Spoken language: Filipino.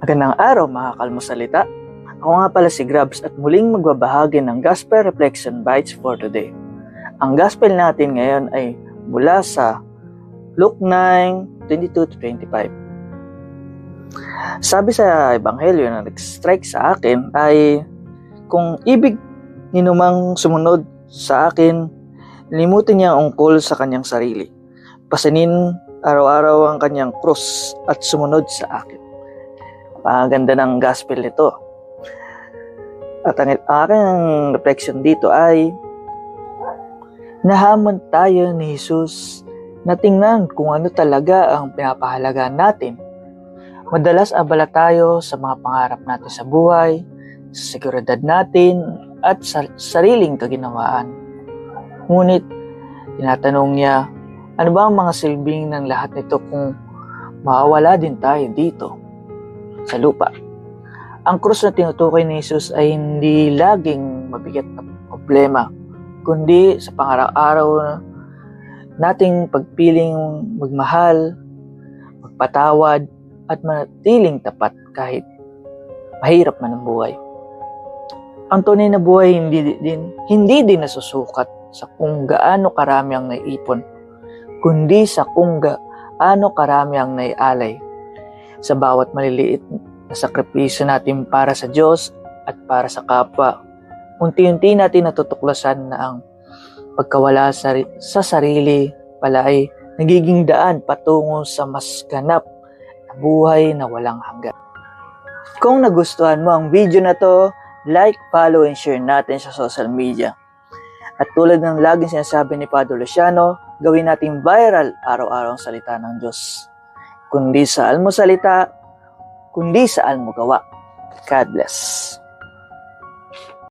Magandang araw mga kalmosalita. Ako nga pala si Grabs at muling magbabahagi ng Gospel Reflection Bites for today. Ang Gospel natin ngayon ay mula sa Luke 9:22-25. Sabi sa Ebanghelyo na nag-strike sa akin ay, kung ibig ninumang sumunod sa akin, limutin niya ang ungkol sa kanyang sarili. Pasanin araw-araw ang kanyang krus at sumunod sa akin. Paganda ng gospel nito. At ang aking reflection dito ay, nahamon tayo ni Jesus na tingnan kung ano talaga ang pinapahalagaan natin. Madalas abala tayo sa mga pangarap natin sa buhay, sa seguridad natin, at sa sariling kaginawaan. Ngunit, tinatanong niya, ano ba ang mga silbing ng lahat nito kung mawawala din tayo dito sa lupa? Ang krus na tinutukoy ni Jesus ay hindi laging mabigat na problema, kundi sa pang-araw-araw nating pagpiling magmahal, magpatawad, at manatiling tapat kahit mahirap man ang buhay. Ang tunay na buhay hindi din nasusukat sa kung gaano karami ang naiipon, kundi sa kung gaano karami ang naialay. Sa bawat maliliit na sakripisyo natin para sa Diyos at para sa kapwa, unti-unti natin natutuklasan na ang pagkawala sa sarili pala ay nagiging daan patungo sa mas ganap na buhay na walang hanggan. Kung nagustuhan mo ang video na to, like, follow, and share natin sa social media. At tulad ng laging sinasabi ni Padre Luciano, gawin natin viral araw-araw ang salita ng Diyos. Kundi saan mo salita, kundi saan mo gawa. God bless.